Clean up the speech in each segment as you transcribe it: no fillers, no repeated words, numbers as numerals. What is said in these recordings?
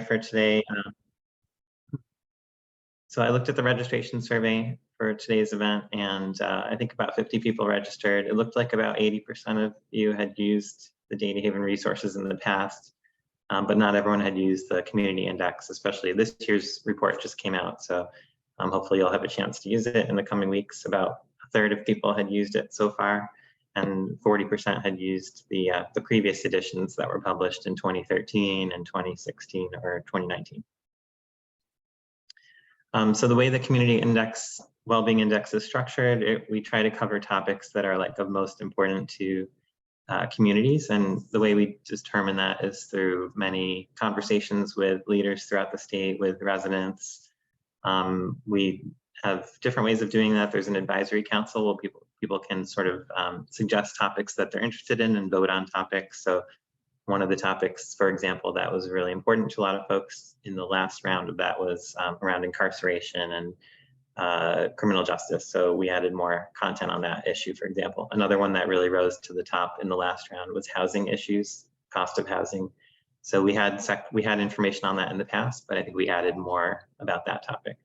for today. So I looked at the registration survey for today's event, and I think about 50 people registered. It looked like about 80% of you had used the DataHaven resources in the past, but not everyone had used the community index, especially this year's report just came out. So hopefully you'll have a chance to use it in the coming weeks. About a third of people had used it so far, and 40% had used the previous editions that were published in 2013 and 2016 or 2019. So the way the community index, Wellbeing Index is structured, we try to cover topics that are like of most important to communities. And the way we determine that is through many conversations with leaders throughout the state, with residents. We have different ways of doing that. There's an advisory council where people can sort of suggest topics that they're interested in and vote on topics. So one of the topics, for example, that was really important to a lot of folks in the last round of that was around incarceration and criminal justice. So we added more content on that issue, for example. Another one that really rose to the top in the last round was housing issues, cost of housing. So we had information on that in the past, but I think we added more about that topic,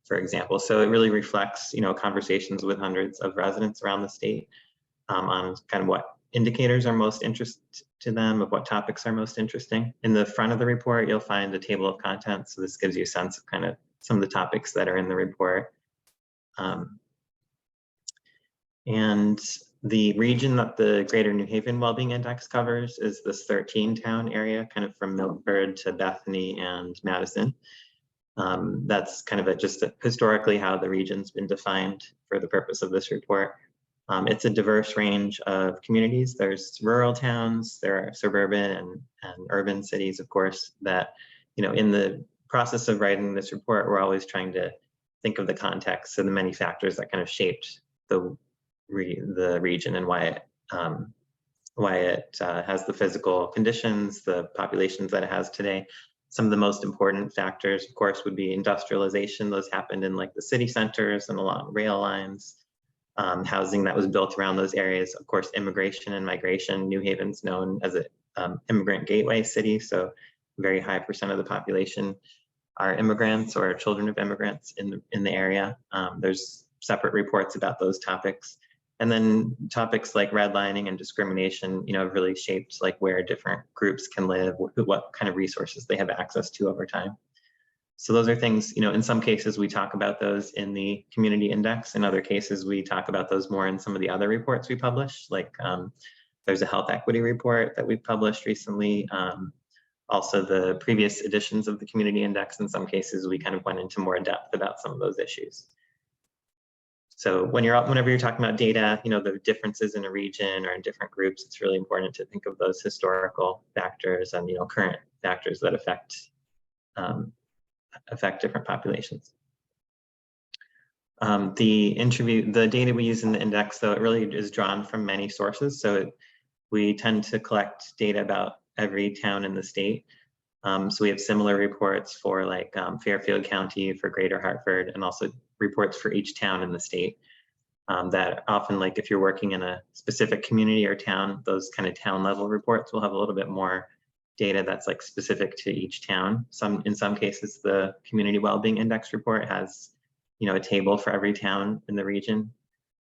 for example. So it really reflects, conversations with hundreds of residents around the state on kind of what indicators are most interesting to them, of what topics are most interesting. In the front of the report, you'll find a table of contents. So this gives you a sense of kind of some of the topics that are in the report. And the region that the Greater New Haven Wellbeing Index covers is this 13-town area, kind of from Milford to Bethany and Madison. That's kind of just historically how the region's been defined for the purpose of this report. It's a diverse range of communities. There's rural towns, there are suburban and urban cities, of course, that, in the process of writing this report, we're always trying to think of the context and the many factors that kind of shaped the region and why it has the physical conditions, the populations that it has today. Some of the most important factors, of course, would be industrialization. Those happened in like the city centers and along rail lines. Housing that was built around those areas, of course, immigration and migration. New Haven's known as an immigrant gateway city, so a very high percent of the population are immigrants or children of immigrants in the area. There's separate reports about those topics. And then topics like redlining and discrimination, really shaped like where different groups can live, what kind of resources they have access to over time. So those are things, in some cases we talk about those in the community index. In other cases, we talk about those more in some of the other reports we publish, like there's a health equity report that we've published recently. Also the previous editions of the community index, in some cases, we kind of went into more depth about some of those issues. So whenever you're talking about data, the differences in a region or in different groups, it's really important to think of those historical factors and, current factors that affect different populations. The data we use in the index, though, it really is drawn from many sources. So we tend to collect data about every town in the state. So we have similar reports for like Fairfield County, for Greater Hartford, and also reports for each town in the state. That often, like if you're working in a specific community or town, those kind of town level reports will have a little bit more data that's like specific to each town. In some cases, the Community Wellbeing Index report has, a table for every town in the region.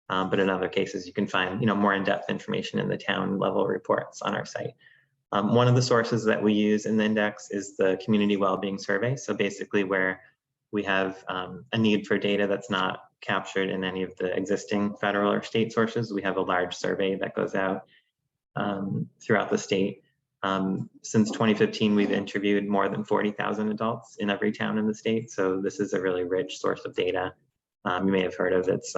But in other cases, you can find, more in-depth information in the town level reports on our site. One of the sources that we use in the index is the Community Wellbeing Survey. So basically where we have a need for data that's not captured in any of the existing federal or state sources, we have a large survey that goes out throughout the state. Since 2015, we've interviewed more than 40,000 adults in every town in the state. So this is a really rich source of data. You may have heard of it. It's,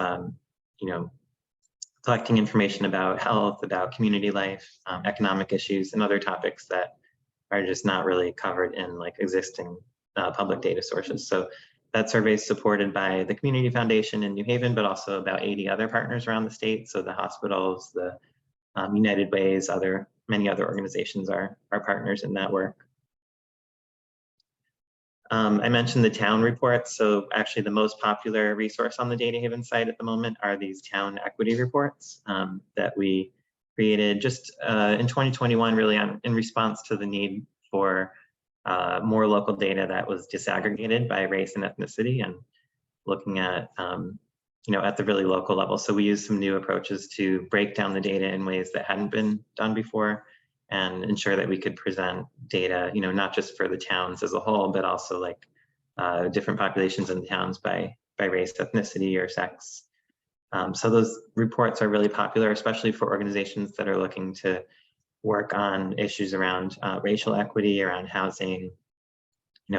collecting information about health, about community life, economic issues, and other topics that are just not really covered in like existing public data sources. So that survey is supported by the Community Foundation in New Haven, but also about 80 other partners around the state. So the hospitals, the United Ways, many other organizations are partners in that work. I mentioned the town reports. So actually the most popular resource on the DataHaven site at the moment are these town equity reports that we created just in 2021, really in response to the need for more local data that was disaggregated by race and ethnicity, and looking at at the really local level. So we used some new approaches to break down the data in ways that hadn't been done before, and ensure that we could present data, not just for the towns as a whole, but also like different populations in the towns by race, ethnicity, or sex. So those reports are really popular, especially for organizations that are looking to work on issues around racial equity, around housing,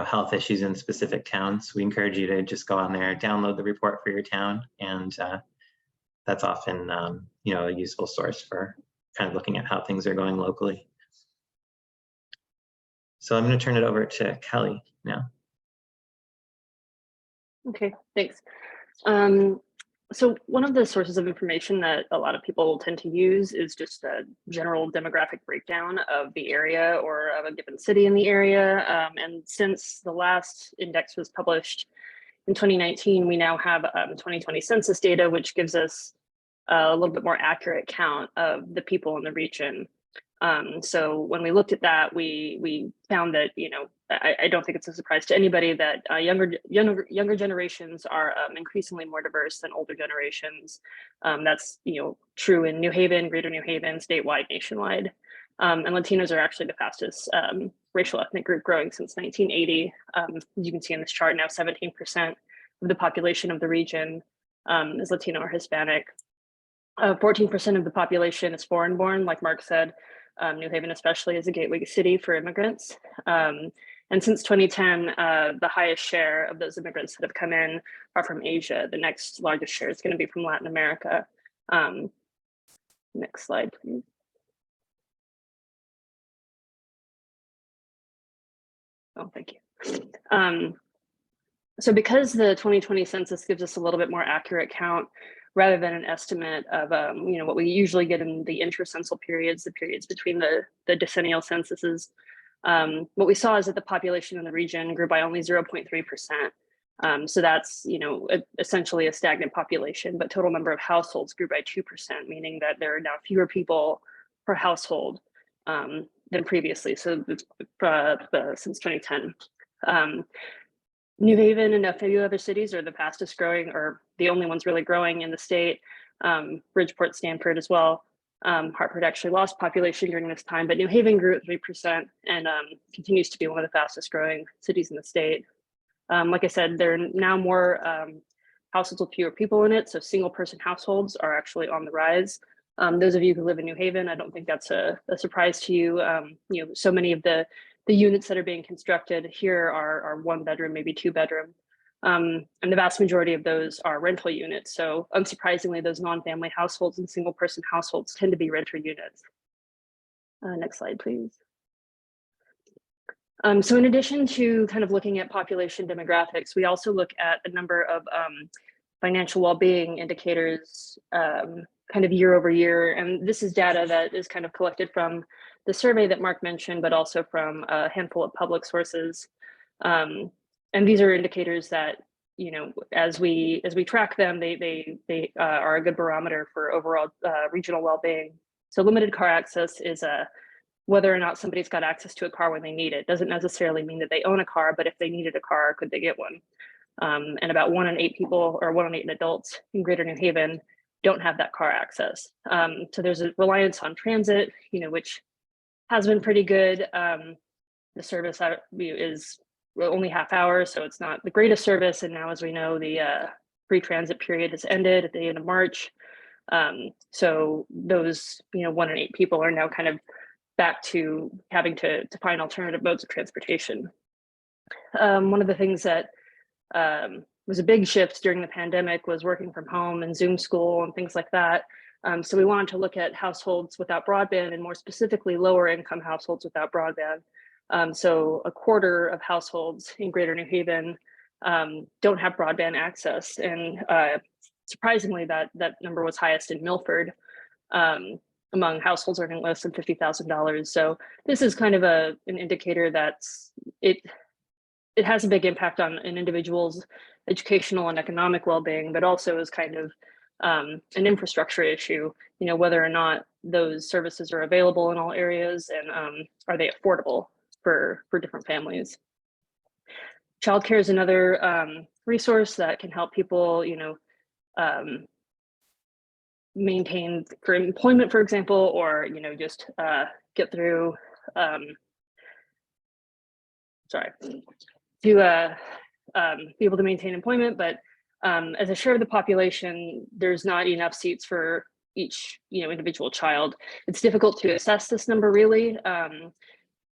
health issues in specific towns. We encourage you to just go on there, download the report for your town, and that's often a useful source for kind of looking at how things are going locally. So I'm going to turn it over to Kelly now. Okay, thanks. So one of the sources of information that a lot of people tend to use is just a general demographic breakdown of the area or of a given city in the area. And since the last index was published in 2019, we now have 2020 census data, which gives us a little bit more accurate count of the people in the region. So when we looked at that, we found that, I don't think it's a surprise to anybody that younger generations are increasingly more diverse than older generations. That's true in New Haven, Greater New Haven, statewide, nationwide. And Latinos are actually the fastest racial ethnic group growing since 1980. As you can see in this chart, now 17% of the population of the region is Latino or Hispanic. 14% of the population is foreign born, like Mark said. New Haven especially is a gateway city for immigrants. And since 2010, the highest share of those immigrants that have come in are from Asia. The next largest share is going to be from Latin America. Next slide, please. Oh, thank you. So because the 2020 census gives us a little bit more accurate count, rather than an estimate of what we usually get in the intercensal periods, the periods between the decennial censuses, what we saw is that the population in the region grew by only 0.3%. So that's essentially a stagnant population, but total number of households grew by 2%, meaning that there are now fewer people per household than previously. So since 2010. New Haven and a few other cities are the fastest growing, or the only ones really growing in the state. Bridgeport, Stanford as well. Hartford actually lost population during this time, but New Haven grew at 3% and continues to be one of the fastest growing cities in the state. Like I said, there are now more households with fewer people in it, so single person households are actually on the rise. Those of you who live in New Haven, I don't think that's a surprise to you. So many of the units that are being constructed here are 1 bedroom, maybe 2 bedroom. And the vast majority of those are rental units. So unsurprisingly, those non-family households and single person households tend to be renter units. Next slide, please. So in addition to kind of looking at population demographics, we also look at a number of financial well-being indicators kind of year over year. And this is data that is kind of collected from the survey that Mark mentioned, but also from a handful of public sources. And these are indicators that, as we track them, they are a good barometer for overall regional well-being. So limited car access is whether or not somebody's got access to a car when they need it. Doesn't necessarily mean that they own a car, but if they needed a car, could they get one? And about 1 in 8 people, or 1 in 8 adults in Greater New Haven don't have that car access. So there's a reliance on transit, which has been pretty good. The service is only half hour, so it's not the greatest service. And now, as we know, the free transit period has ended at the end of March. So those 1 in 8 people are now kind of back to having to find alternative modes of transportation. One of the things that was a big shift during the pandemic was working from home and Zoom school and things like that. So we wanted to look at households without broadband, and more specifically lower income households without broadband. So a quarter of households in Greater New Haven don't have broadband access. And surprisingly, that number was highest in Milford among households earning less than $50,000. So this is kind of an indicator it has a big impact on an individual's educational and economic well-being, but also is kind of an infrastructure issue, whether or not those services are available in all areas, and are they affordable? for different families. Childcare is another resource that can help people, maintain for employment, for example, or just get through to be able to maintain employment. But as a share of the population, there's not enough seats for each individual child. It's difficult to assess this number really.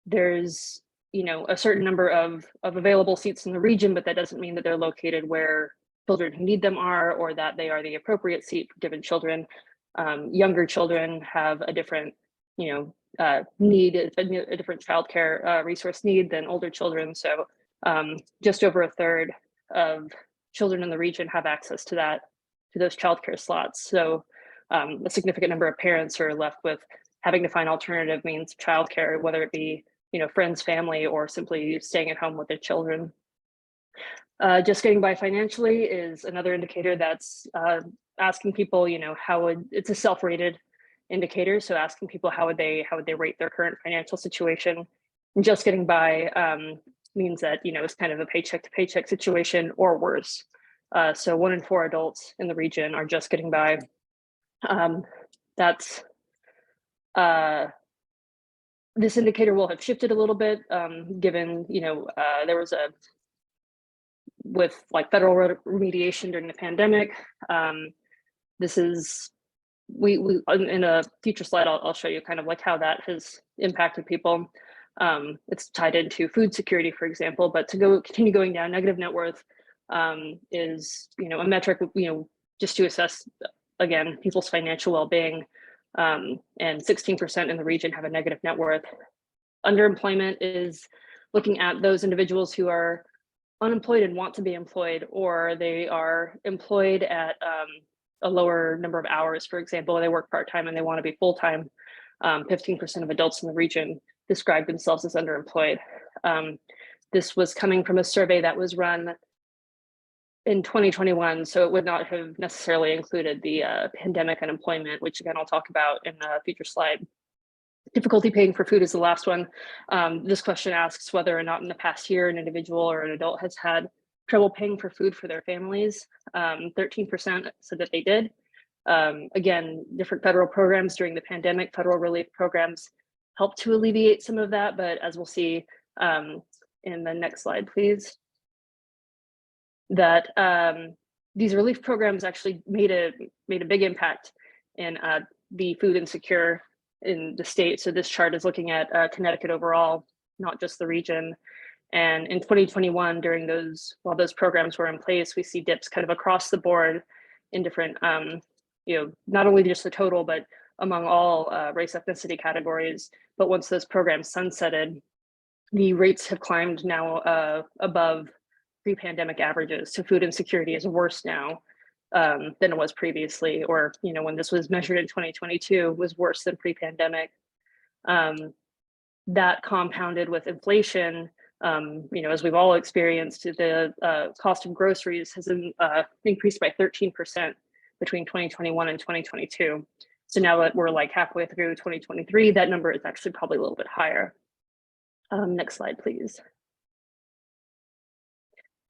There's a certain number of available seats in the region, but that doesn't mean that they're located where children who need them are, or that they are the appropriate seat for given children. Younger children have a different need, a different childcare resource need than older children. So just over a third of children in the region have access to those childcare slots. So a significant number of parents are left with having to find alternative means of childcare, whether it be friends, family, or simply staying at home with their children. Just getting by financially is another indicator that's asking people, it's a self-rated indicator. So asking people how would they rate their current financial situation. And just getting by means that it's kind of a paycheck to paycheck situation or worse. So 1 in 4 adults in the region are just getting by. This indicator will have shifted a little bit, given there was with like federal remediation during the pandemic. This is we in a future slide I'll show you kind of like how that has impacted people. It's tied into food security, for example, but to continue going down, negative net worth is a metric just to assess again people's financial well-being. And 16% in the region have a negative net worth. Underemployment is looking at those individuals who are unemployed and want to be employed, or they are employed at a lower number of hours. For example, they work part-time and they want to be full-time. 15% of adults in the region describe themselves as underemployed. This was coming from a survey that was run in 2021, so it would not have necessarily included the pandemic unemployment, which again, I'll talk about in a future slide. Difficulty paying for food is the last one. This question asks whether or not in the past year, an individual or an adult has had trouble paying for food for their families. 13% said that they did. Again, different federal programs during the pandemic, federal relief programs helped to alleviate some of that, but as we'll see in the next slide, please, that these relief programs actually made a big impact in the food insecure in the state. So this chart is looking at Connecticut overall, not just the region. And in 2021, while those programs were in place, we see dips kind of across the board in different, not only just the total, but among all race ethnicity categories. But once those programs sunsetted, the rates have climbed now above pre-pandemic averages. So food insecurity is worse now than it was previously, or when this was measured in 2022 was worse than pre-pandemic. That compounded with inflation, as we've all experienced, the cost of groceries has increased by 13% between 2021 and 2022. So now that we're like halfway through 2023, that number is actually probably a little bit higher. Next slide, please.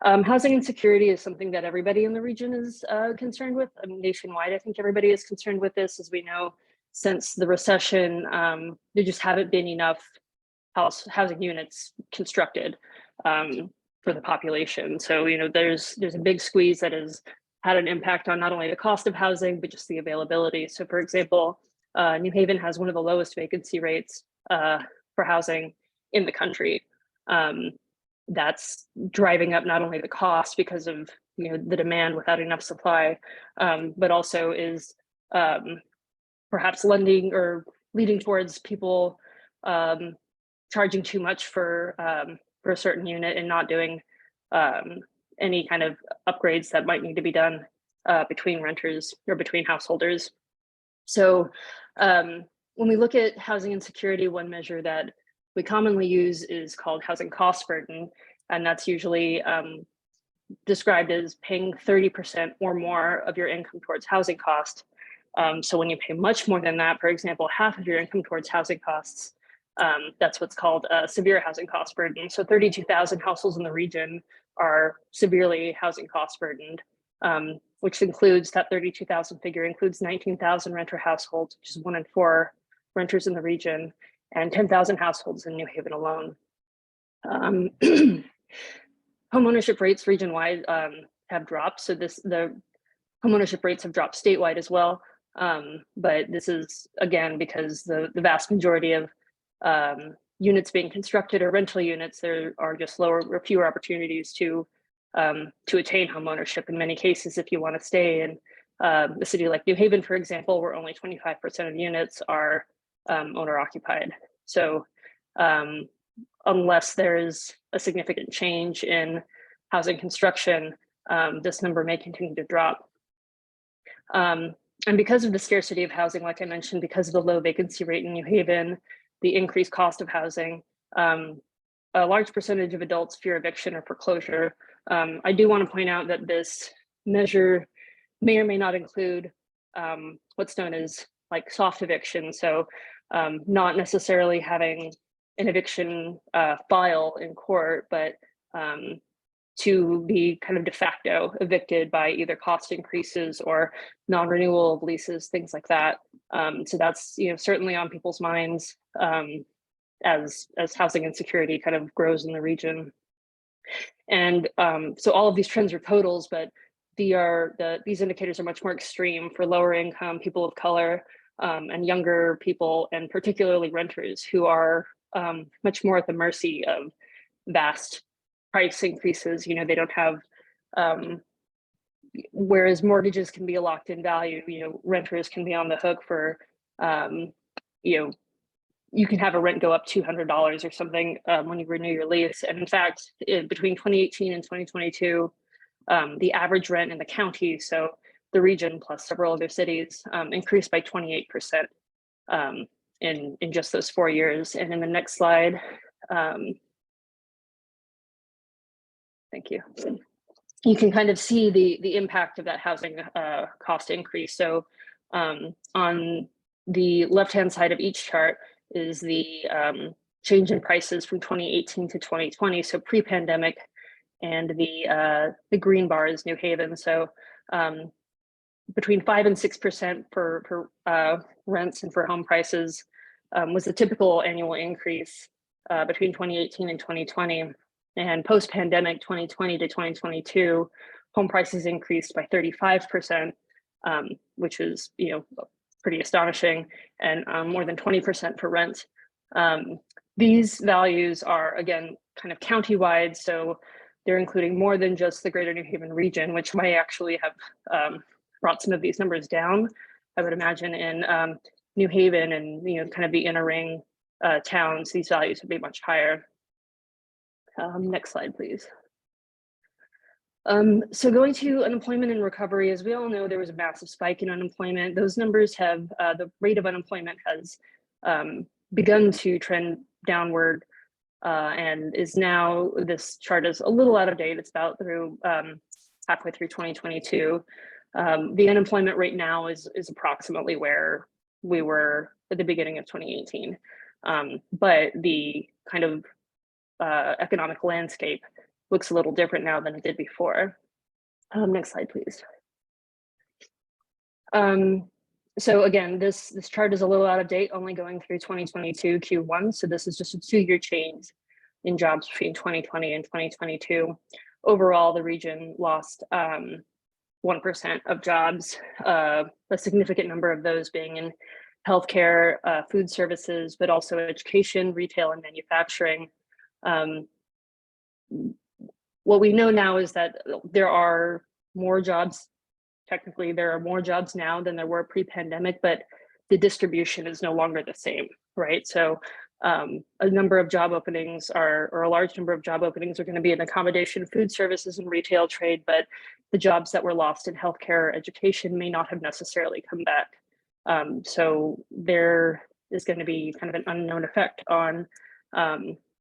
Housing insecurity is something that everybody in the region is concerned with. Nationwide, I think everybody is concerned with this. As we know, since the recession, there just haven't been enough housing units constructed for the population. So, there's a big squeeze that has had an impact on not only the cost of housing, but just the availability. So for example, New Haven has one of the lowest vacancy rates for housing in the country. That's driving up not only the cost because of the demand without enough supply, but also is perhaps lending or leading towards people charging too much for a certain unit and not doing any kind of upgrades that might need to be done between renters or between householders. So when we look at housing insecurity, one measure that we commonly use is called housing cost burden, and that's usually described as paying 30% or more of your income towards housing cost. So when you pay much more than that, for example, half of your income towards housing costs, That's what's called a severe housing cost burden. So 32,000 households in the region are severely housing cost burdened, which includes, that 32,000 figure includes 19,000 renter households, which is 1 in 4 renters in the region, and 10,000 households in New Haven alone. Homeownership rates region-wide have dropped. So the homeownership rates have dropped statewide as well. But this is, again, because the vast majority of units being constructed are rental units. There are just lower or fewer opportunities to attain homeownership in many cases. If you want to stay in a city like New Haven, for example, where only 25% of units are owner occupied. So unless there's a significant change in housing construction, this number may continue to drop. And because of the scarcity of housing, like I mentioned, because of the low vacancy rate in New Haven, the increased cost of housing, a large percentage of adults fear eviction or foreclosure. I do want to point out that this measure may or may not include what's known as like soft eviction. So not necessarily having an eviction file in court, but to be kind of de facto evicted by either cost increases or non-renewal of leases, things like that. So that's, you know, certainly on people's minds as housing insecurity kind of grows in the region. And so all of these trends are totals, but these indicators are much more extreme for lower income people of color and younger people, and particularly renters who are much more at the mercy of vast price increases. You know, they don't have, whereas mortgages can be a locked in value, you know, renters can be on the hook for, you know, you can have a rent go up $200 or something when you renew your lease. And in fact, between 2018 and 2022, the average rent in the county, so the region plus several other cities, increased by 28% in just those 4 years. And in the next slide, thank you. You can kind of see the impact of that housing cost increase. So on the left-hand side of each chart is the change in prices from 2018 to 2020, so pre-pandemic, and the green bar is New Haven. So between 5 and 6% for rents and for home prices was the typical annual increase between 2018 and 2020. And post-pandemic, 2020 to 2022, home prices increased by 35%, which is, you know, pretty astonishing, and more than 20% for rent. These values are, again, kind of countywide, so they're including more than just the greater New Haven region, which may actually have brought some of these numbers down. I would imagine in New Haven and, you know, kind of the inner ring towns, these values would be much higher. Next slide, please. So going to unemployment and recovery, as we all know, there was a massive spike in unemployment. Those numbers have, the rate of unemployment has begun to trend downward and is now, this chart is a little out of date. It's about through halfway through 2022. The unemployment rate now is approximately where we were at the beginning of 2018. But the kind of economic landscape looks a little different now than it did before. Next slide, please. So again, this chart is a little out of date, only going through 2022 Q1. So this is just a 2-year change in jobs between 2020 and 2022. Overall, the region lost 1% of jobs, a significant number of those being in healthcare, food services, but also education, retail, and manufacturing. What we know now is that there are more jobs. Technically, there are more jobs now than there were pre-pandemic, but the distribution is no longer the same, right? So a number of job openings or a large number of job openings are going to be in accommodation, food services, and retail trade, but the jobs that were lost in healthcare or education may not have necessarily come back. So there is going to be kind of an unknown effect on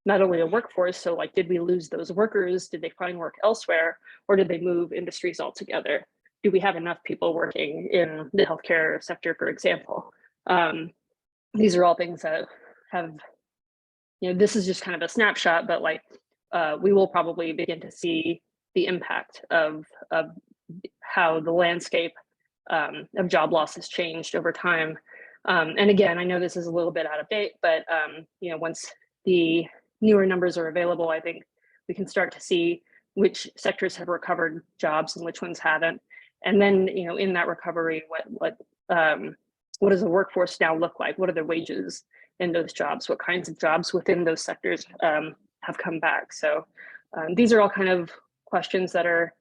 not only the workforce, so like, did we lose those workers? Did they find work elsewhere? Or did they move industries altogether? Do we have enough people working in the healthcare sector, for example? These are all things that have this is just kind of a snapshot, but like we will probably begin to see the impact of how the landscape of job loss has changed over time. And again, I know this is a little bit out of date, but once the newer numbers are available, I think we can start to see which sectors have recovered jobs and which ones haven't. And then, in that recovery, what does the workforce now look like? What are the wages in those jobs? What kinds of jobs within those sectors have come back? So these are all kind of questions that are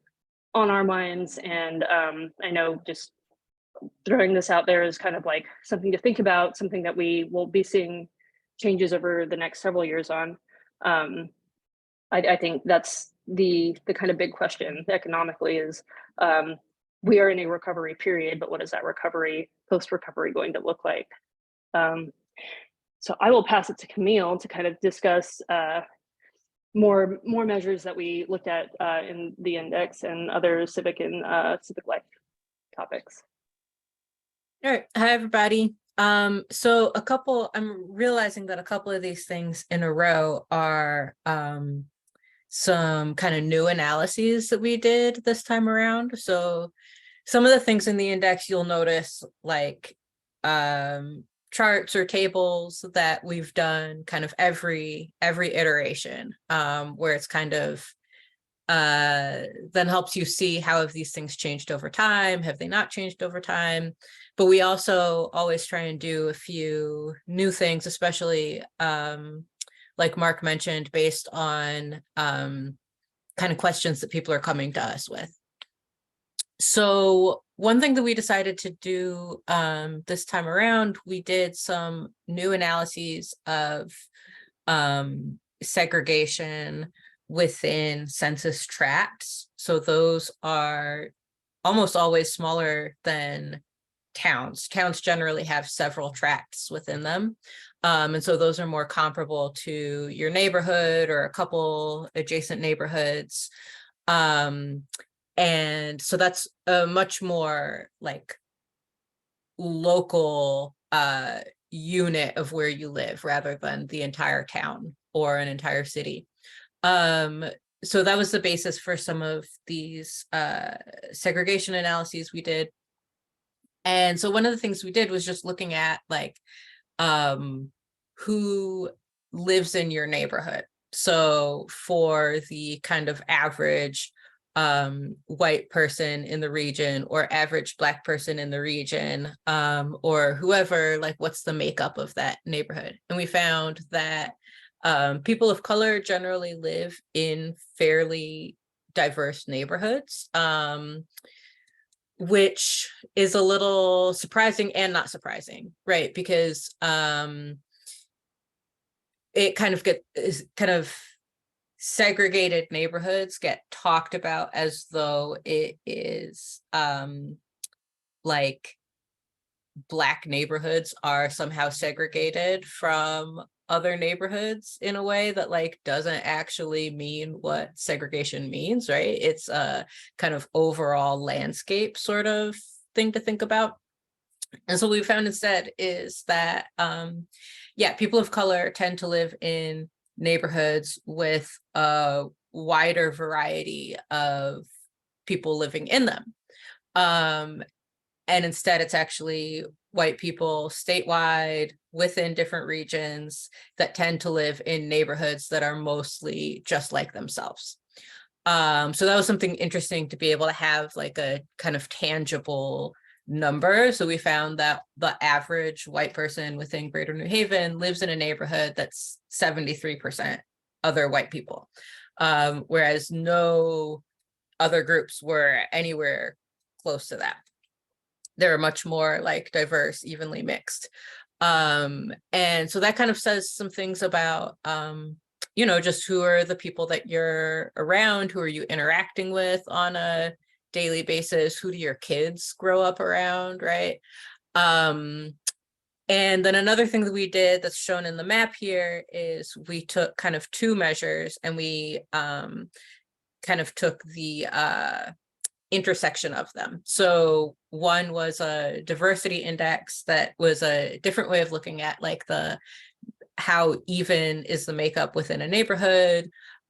on our minds. And I know just throwing this out there is kind of like something to think about, something that we will be seeing changes over the next several years on. I think that's the kind of big question economically is we are in a recovery period, but what is that recovery, post-recovery going to look like? So I will pass it to Camille to kind of discuss more measures that we looked at in the index and other civic and civic life topics. All right, hi everybody. So I'm realizing that a couple of these things in a row are some kind of new analyses that we did this time around. So some of the things in the index you'll notice like charts or tables that we've done kind of every iteration, where it's kind of then helps you see how have these things changed over time, have they not changed over time. But we also always try and do a few new things, especially like Mark mentioned, based on kind of questions that people are coming to us with. So one thing that we decided to do this time around, we did some new analyses of segregation within census tracts. So those are almost always smaller than towns. Towns generally have several tracts within them. And so those are more comparable to your neighborhood or a couple adjacent neighborhoods. And so that's a much more like local unit of where you live rather than the entire town or an entire city. So that was the basis for some of these segregation analyses we did. And so one of the things we did was just looking at like who lives in your neighborhood. So for the kind of average white person in the region or average Black person in the region, or whoever, like what's the makeup of that neighborhood. And we found that people of color generally live in fairly diverse neighborhoods, which is a little surprising and not surprising, right? Because it kind of segregated neighborhoods get talked about as though it is like Black neighborhoods are somehow segregated from other neighborhoods in a way that like doesn't actually mean what segregation means, right? It's a kind of overall landscape sort of thing to think about. And so what we found instead is that people of color tend to live in neighborhoods with a wider variety of people living in them. And instead it's actually white people statewide within different regions that tend to live in neighborhoods that are mostly just like themselves. So that was something interesting to be able to have like a kind of tangible number. So we found that the average white person within Greater New Haven lives in a neighborhood that's 73% other white people, whereas no other groups were anywhere close to that. They're much more like diverse, evenly mixed. And so that kind of says some things about, just who are the people that you're around, who are you interacting with on a daily basis, who do your kids grow up around, right? And then another thing that we did that's shown in the map here is we took kind of two measures and we kind of took the intersection of them. So one was a diversity index that was a different way of looking at like the how even is the makeup within a neighborhood?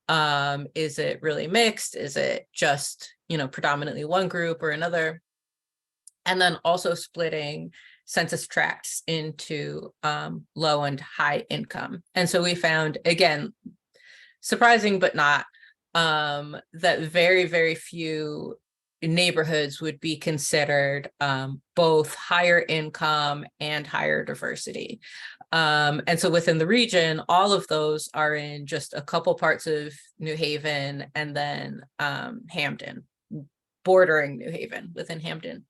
Is it really mixed? Is it just, predominantly one group or another? And then also splitting census tracts into low and high income. And so we found, again, surprising but not, that very, very few neighborhoods would be considered both higher income and higher diversity. And so within the region, all of those are in just a couple parts of New Haven and then Hamden, bordering New Haven within Hamden.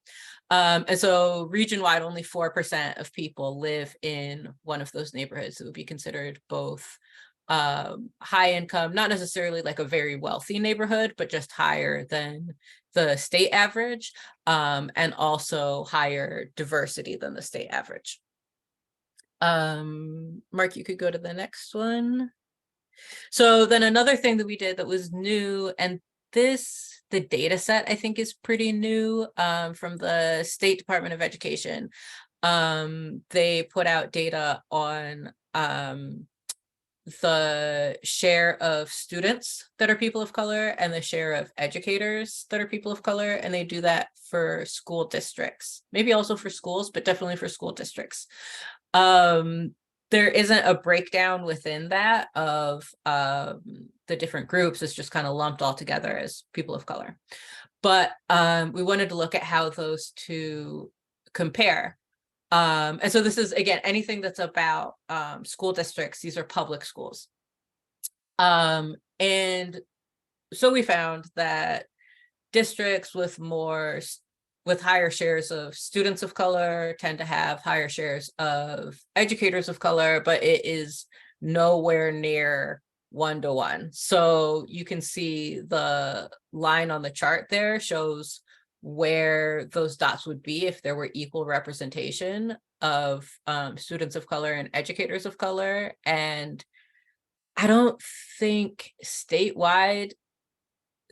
And so region-wide, only 4% of people live in one of those neighborhoods that would be considered both high income, not necessarily like a very wealthy neighborhood, but just higher than the state average, and also higher diversity than the state average. Mark, you could go to the next one. So then another thing that we did that was new, and the data set I think is pretty new, from the State Department of Education. They put out data on the share of students that are people of color and the share of educators that are people of color, and they do that for school districts, maybe also for schools, but definitely for school districts. There isn't a breakdown within that of the different groups. It's just kind of lumped all together as people of color. But we wanted to look at how those two compare. And so this is, again, anything that's about school districts. These are public schools. And so we found that districts with higher shares of students of color tend to have higher shares of educators of color, but it is nowhere near 1-to-1. So you can see the line on the chart there shows where those dots would be if there were equal representation of students of color and educators of color. And I don't think statewide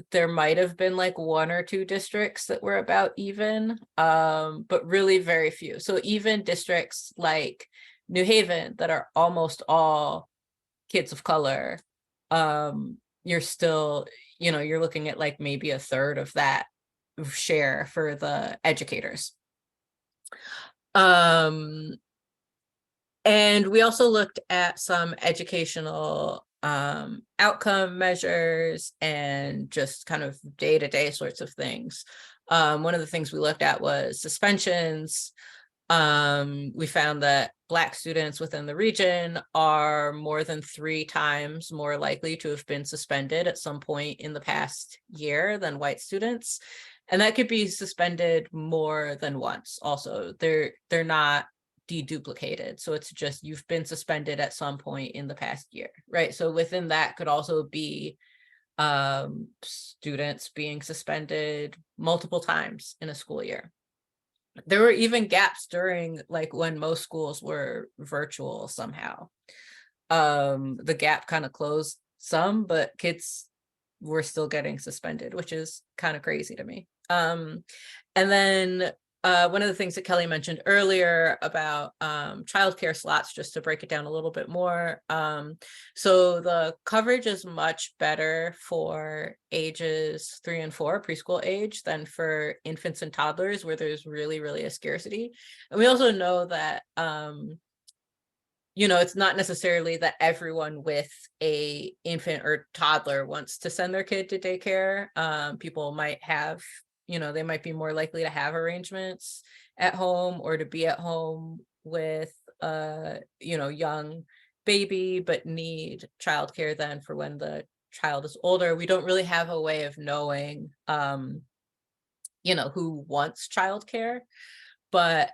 there might have been like 1 or 2 districts that were about even, but really very few. So even districts like New Haven that are almost all kids of color, you're still, you're looking at like maybe 1/3 of that share for the educators. And we also looked at some educational outcome measures and just kind of day-to-day sorts of things. One of the things we looked at was suspensions. We found that Black students within the region are more than 3 times more likely to have been suspended at some point in the past year than white students. And that could be suspended more than once. Also, they're not deduplicated. So it's just you've been suspended at some point in the past year, right? So within that could also be students being suspended multiple times in a school year. There were even gaps during like when most schools were virtual somehow. The gap kind of closed some, but kids were still getting suspended, which is kind of crazy to me. And then one of the things that Kelly mentioned earlier about childcare slots, just to break it down a little bit more. So the coverage is much better for ages 3 and 4, preschool age, than for infants and toddlers, where there's really, really a scarcity. And we also know that it's not necessarily that everyone with a infant or toddler wants to send their kid to daycare. People might have, they might be more likely to have arrangements at home or to be at home with young baby, but need childcare then for when the child is older. We don't really have a way of knowing, who wants childcare, but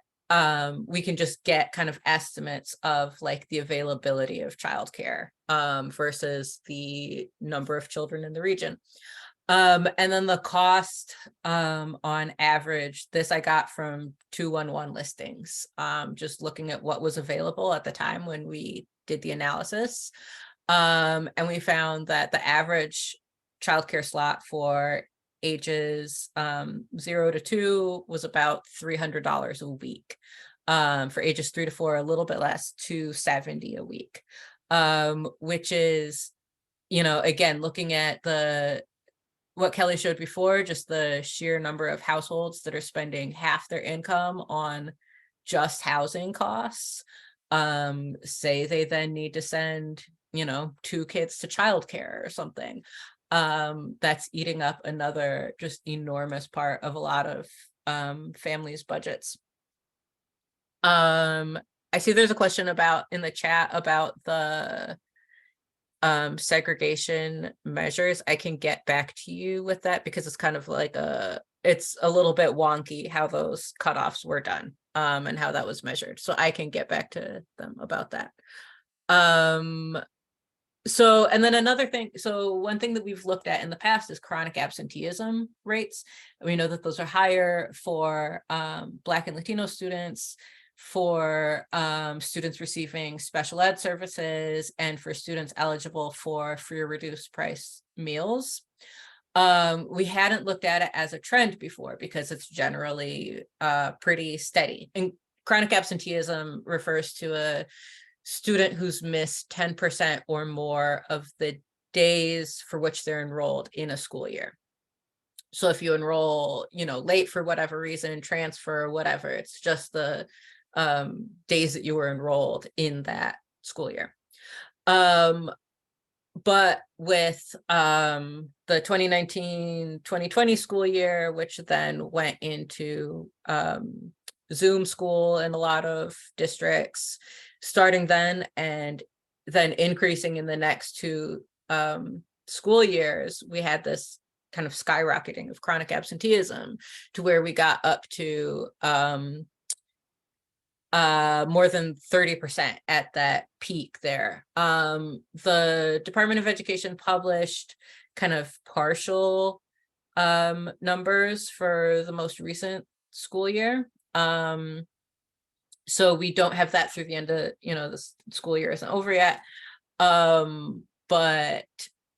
we can just get kind of estimates of like the availability of childcare versus the number of children in the region. And then the cost on average, this I got from 211 listings, just looking at what was available at the time when we did the analysis. And we found that the average childcare slot for ages 0 to 2 was about $300 a week. For ages 3 to 4, a little bit less, $270 a week, which is, again, looking at what Kelly showed before, just the sheer number of households that are spending half their income on just housing costs. Say they then need to send, 2 kids to childcare or something. That's eating up another just enormous part of a lot of families' budgets. I see there's a question in the chat about the segregation measures. I can get back to you with that because it's kind of like it's a little bit wonky how those cutoffs were done and how that was measured. So I can get back to them about that. So, and then another thing, so one thing that we've looked at in the past is chronic absenteeism rates. We know that those are higher for Black and Latino students, for students receiving special ed services, and for students eligible for free or reduced price meals. We hadn't looked at it as a trend before because it's generally pretty steady. And chronic absenteeism refers to a student who's missed 10% or more of the days for which they're enrolled in a school year. So if you enroll, late for whatever reason, transfer, whatever, it's just the days that you were enrolled in that school year. But with the 2019-2020 school year, which then went into Zoom school in a lot of districts, starting then and then increasing in the next 2 school years, we had this kind of skyrocketing of chronic absenteeism to where we got up to more than 30% at that peak there. The Department of Education published kind of partial numbers for the most recent school year. So we don't have that through the end of, the school year isn't over yet. But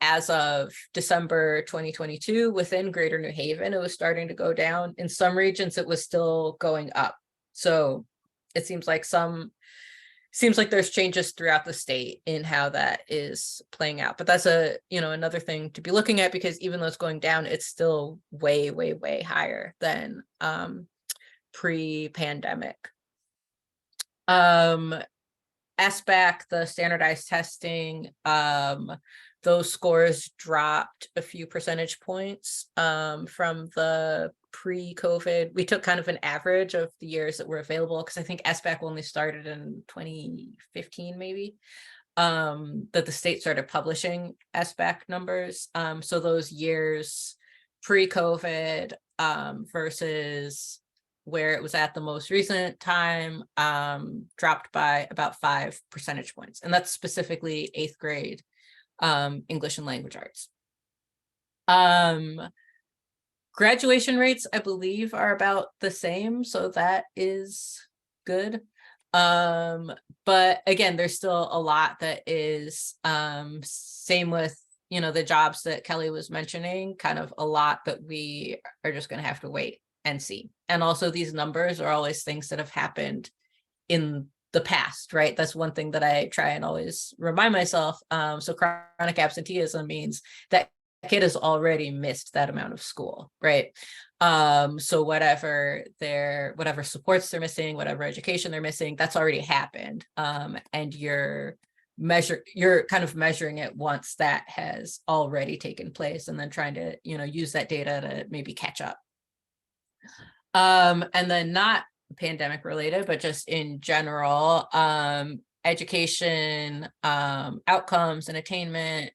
as of December 2022, within Greater New Haven, it was starting to go down. In some regions, it was still going up. So it seems like there's changes throughout the state in how that is playing out. But that's another thing to be looking at, because even though it's going down, it's still way, way, way higher than pre-pandemic. SBAC, the standardized testing, those scores dropped a few percentage points from the pre-COVID. We took kind of an average of the years that were available, because I think SBAC only started in 2015 maybe, that the state started publishing SBAC numbers. So those years pre-COVID versus where it was at the most recent time dropped by about 5 percentage points. And that's specifically 8th grade English and language arts. Graduation rates, I believe, are about the same, so that is good. But again, there's still a lot that is same with, the jobs that Kelly was mentioning, kind of a lot that we are just going to have to wait and see. And also these numbers are always things that have happened in the past, right? That's one thing that I try and always remind myself. So chronic absenteeism means that kid has already missed that amount of school, right? So whatever supports they're missing, whatever education they're missing, that's already happened. And you're kind of measuring it once that has already taken place, and then trying to, use that data to maybe catch up. And then not pandemic related, but just in general, education, outcomes and attainment.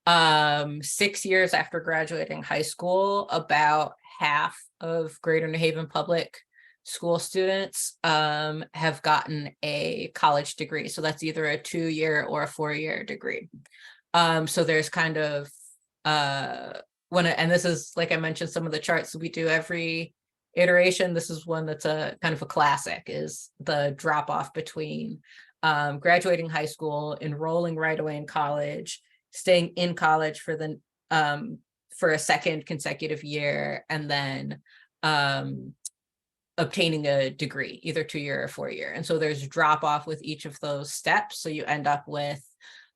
6 years after graduating high school, about half of Greater New Haven public school students have gotten a college degree. So that's either a 2-year or a 4-year degree. So there's kind of and this is, like I mentioned, some of the charts that we do every iteration. This is one that's a kind of a classic, is the drop off between graduating high school, enrolling right away in college, staying in college for a second consecutive year, and then obtaining a degree, either 2-year or 4-year. And so there's drop off with each of those steps. So you end up with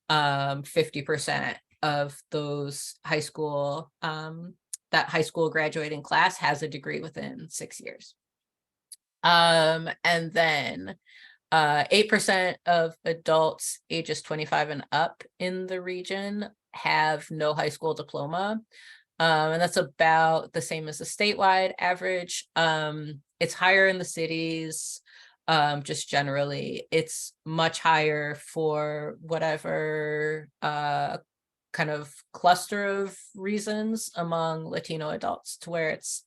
50% of those high school, that high school graduating class has a degree within 6 years. And then 8% of adults ages 25 and up in the region have no high school diploma. And that's about the same as the statewide average. It's higher in the cities, just generally. It's much higher for whatever kind of cluster of reasons among Latino adults, to where it's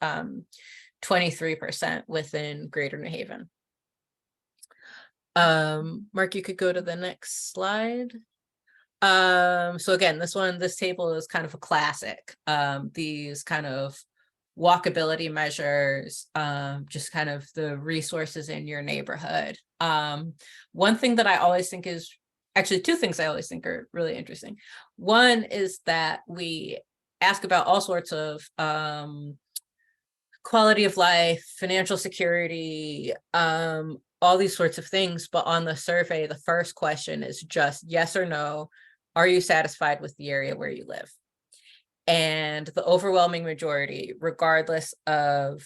23% within Greater New Haven. Mark, you could go to the next slide. So again, this table is kind of a classic. These kind of walkability measures, just kind of the resources in your neighborhood. One thing that I always think is, actually two things I always think are really interesting. One is that we ask about all sorts of quality of life, financial security, all these sorts of things. But on the survey, the first question is just yes or no. Are you satisfied with the area where you live? And the overwhelming majority, regardless of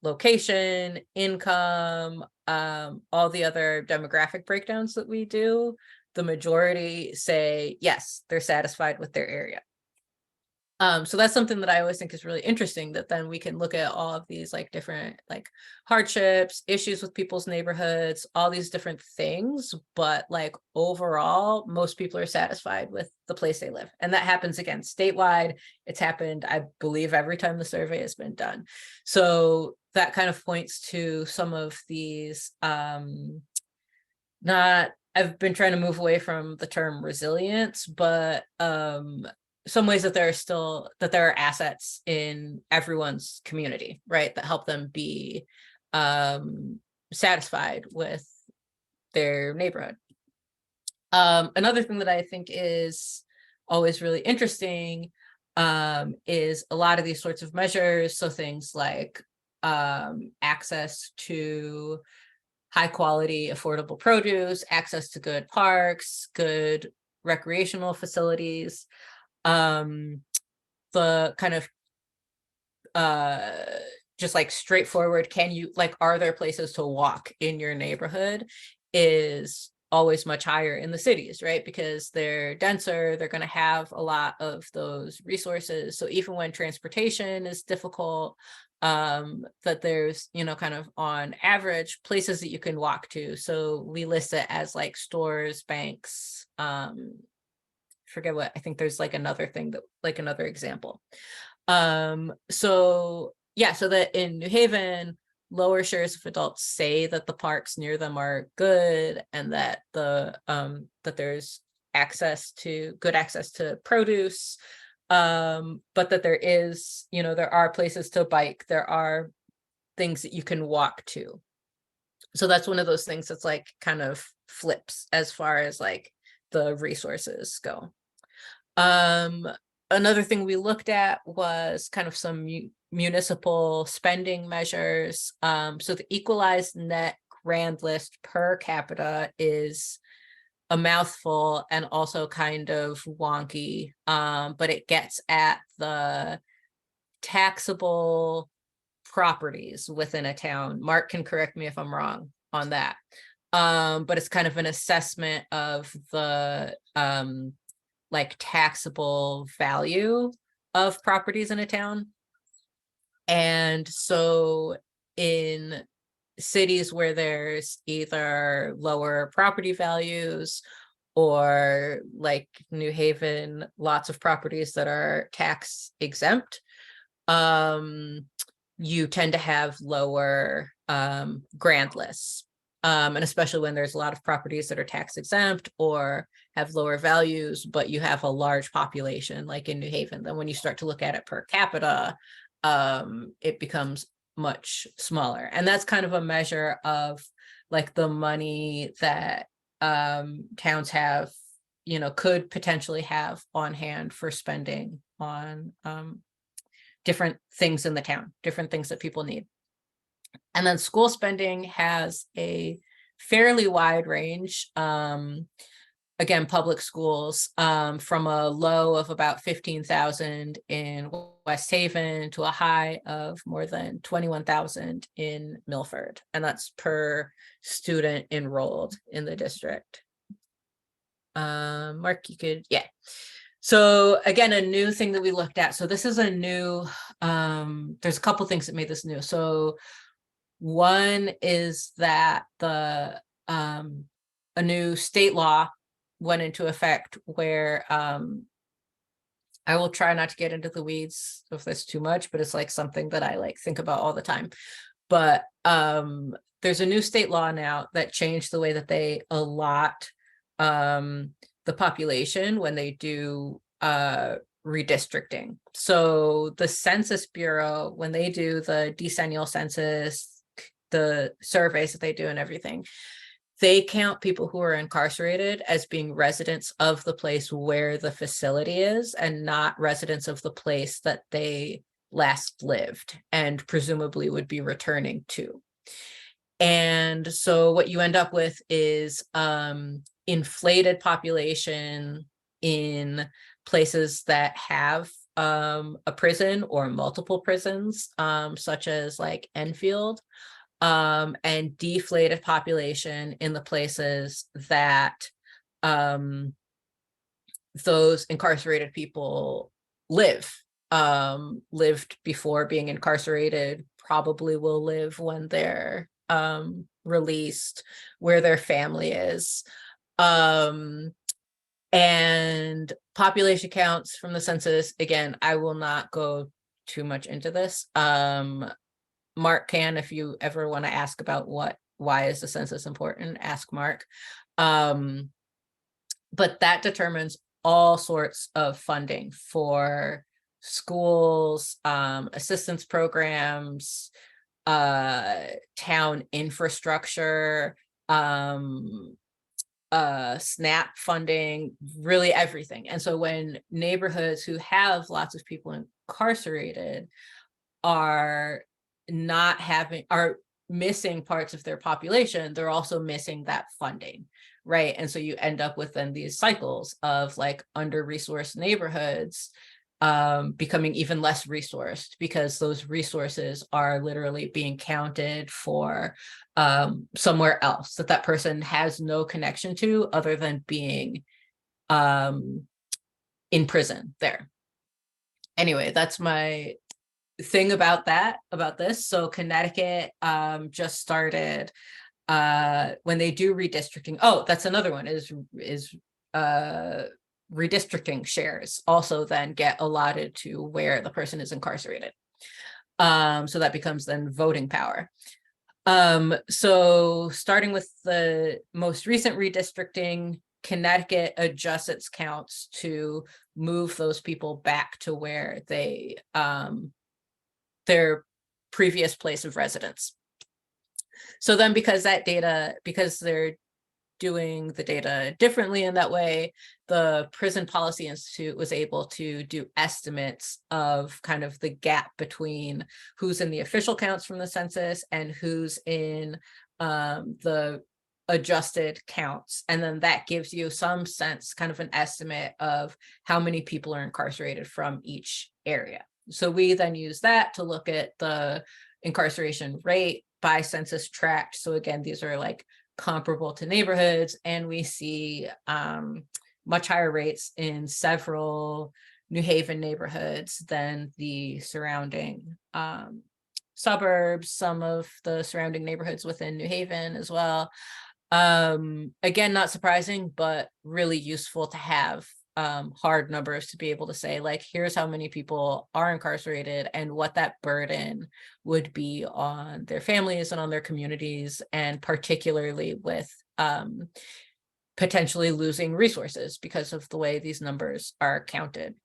location, income, all the other demographic breakdowns that we do, the majority say yes, they're satisfied with their area. So that's something that I always think is really interesting, that then we can look at all of these like different like hardships, issues with people's neighborhoods, all these different things. But like overall, most people are satisfied with the place they live. And that happens again statewide. It's happened, I believe, every time the survey has been done. So that kind of points to some of these I've been trying to move away from the term resilience, but some ways that there are assets in everyone's community, right, that help them be satisfied with their neighborhood. Another thing that I think is always really interesting is a lot of these sorts of measures. So things like access to high quality, affordable produce, access to good parks, good recreational facilities. The kind of just like straightforward, are there places to walk in your neighborhood, is always much higher in the cities, right? Because they're denser, they're going to have a lot of those resources. So even when transportation is difficult, that there's, kind of on average places that you can walk to. So we list it as like stores, banks, forget what, I think there's like another thing that, like another example. So that in New Haven, lower shares of adults say that the parks near them are good, and that that there's good access to produce, but that there is, there are places to bike, there are things that you can walk to. So that's one of those things that's like kind of flips as far as like the resources go. Another thing we looked at was kind of some municipal spending measures. So the equalized net grand list per capita is a mouthful and also kind of wonky, but it gets at the taxable properties within a town. Mark can correct me if I'm wrong on that. But it's kind of an assessment of the like taxable value of properties in a town. And so in cities where there's either lower property values, or like New Haven, lots of properties that are tax exempt, you tend to have lower grand lists. And especially when there's a lot of properties that are tax exempt or have lower values, but you have a large population like in New Haven, then when you start to look at it per capita, it becomes much smaller. And that's kind of a measure of like the money that towns have, could potentially have on hand for spending on different things in the town, different things that people need. And then school spending has a fairly wide range. Again, public schools, from a low of about 15,000 in West Haven to a high of more than 21,000 in Milford. And that's per student enrolled in the district. Mark, you could, yeah. So again, a new thing that we looked at. So this is a new, there's a couple things that made this new. So one is that a new state law went into effect where I will try not to get into the weeds of this too much, but it's like something that I like think about all the time. But there's a new state law now that changed the way that they allot the population when they do redistricting. So the Census Bureau, when they do the decennial census, the surveys that they do and everything, they count people who are incarcerated as being residents of the place where the facility is and not residents of the place that they last lived and presumably would be returning to. And so what you end up with is inflated population in places that have a prison or multiple prisons, such as like Enfield, and deflated population in the places that those incarcerated people lived before being incarcerated, probably will live when they're released, where their family is. And population counts from the census, again, I will not go too much into this. Mark can, if you ever want to ask about why is the census important, ask Mark. But that determines all sorts of funding for schools, assistance programs, town infrastructure, SNAP funding, really everything. And so when neighborhoods who have lots of people incarcerated are missing parts of their population, they're also missing that funding, right? And so you end up with then these cycles of like under-resourced neighborhoods becoming even less resourced because those resources are literally being counted for somewhere else that person has no connection to other than being in prison there. Anyway, that's my thing about this. So Connecticut just started when they do redistricting. Oh, that's another one is redistricting shares also then get allotted to where the person is incarcerated. So that becomes then voting power. So starting with the most recent redistricting, Connecticut adjusts its counts to move those people back to where they their previous place of residence. So then because they're doing the data differently in that way, the Prison Policy Institute was able to do estimates of kind of the gap between who's in the official counts from the census and who's in the adjusted counts. And then that gives you some sense, kind of an estimate of how many people are incarcerated from each area. So we then use that to look at the incarceration rate by census tract. So again, these are like comparable to neighborhoods, and we see much higher rates in several New Haven neighborhoods than the surrounding suburbs, some of the surrounding neighborhoods within New Haven as well. Again, not surprising, but really useful to have hard numbers to be able to say, like, here's how many people are incarcerated and what that burden would be on their families and on their communities, and particularly with potentially losing resources because of the way these numbers are counted.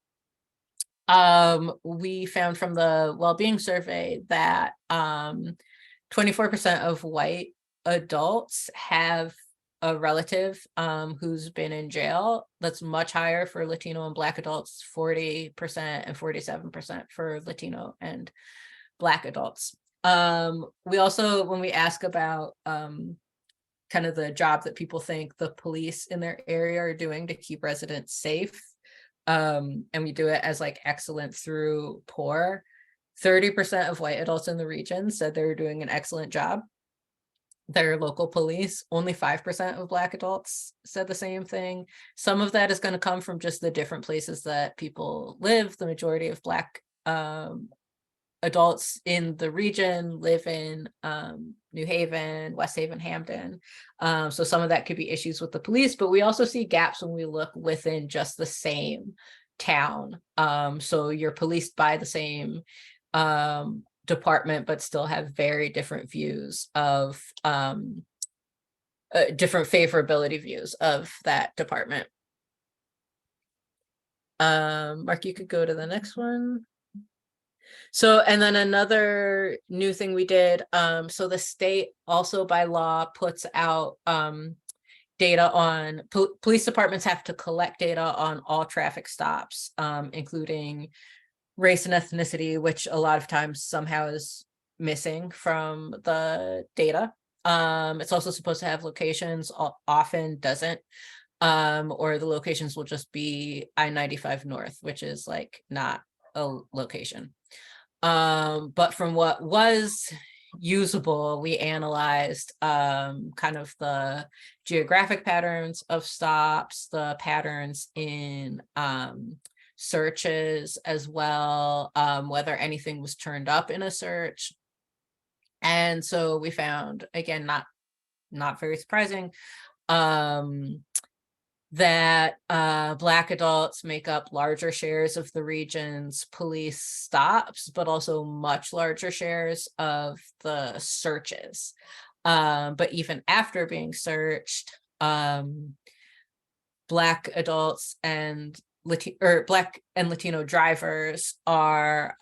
We found from the Wellbeing survey that 24% of white adults have a relative who's been in jail. That's much higher for Latino and Black adults, 40% and 47% for Latino and Black adults. We also, when we ask about kind of the job that people think the police in their area are doing to keep residents safe, and we do it as like excellent through poor, 30% of white adults in the region said they were doing an excellent job. Their local police, only 5% of Black adults said the same thing. Some of that is going to come from just the different places that people live. The majority of Black adults in the region live in New Haven, West Haven, Hampton. So some of that could be issues with the police, but we also see gaps when we look within just the same town. So you're policed by the same department, but still have very different views of different favorability views of that department. Mark, you could go to the next one. So, and then another new thing we did, so the state also by law puts out data on, police departments have to collect data on all traffic stops, including race and ethnicity, which a lot of times somehow is missing from the data. It's also supposed to have locations, often doesn't, or the locations will just be I-95 North, which is like not a location. But from what was usable, we analyzed kind of the geographic patterns of stops, the patterns in searches as well, whether anything was turned up in a search. And so we found, again, not very surprising, that Black adults make up larger shares of the region's police stops, but also much larger shares of the searches. But even after being searched, Black adults and Black and Latino drivers are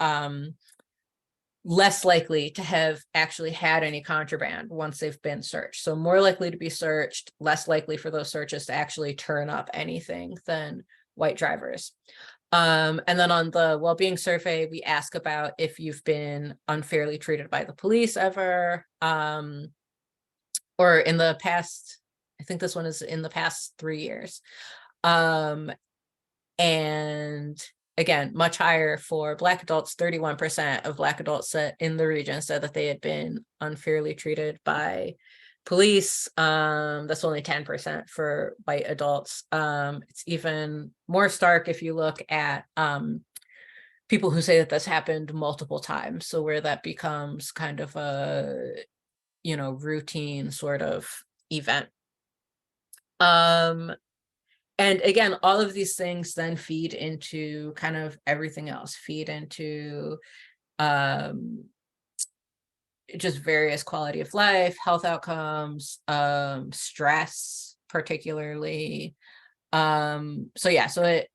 less likely to have actually had any contraband once they've been searched. So more likely to be searched, less likely for those searches to actually turn up anything than white drivers. And then on the well-being survey, we ask about if you've been unfairly treated by the police ever, or in the past, I think this one is in the past 3 years. And again, much higher for Black adults. 31% of Black adults in the region said that they had been unfairly treated by police. That's only 10% for white adults. It's even more stark if you look at people who say that this happened multiple times. So where that becomes kind of a, routine sort of event. And again, all of these things then feed into kind of everything else, feed into just various quality of life, health outcomes, stress, particularly. So yeah, so it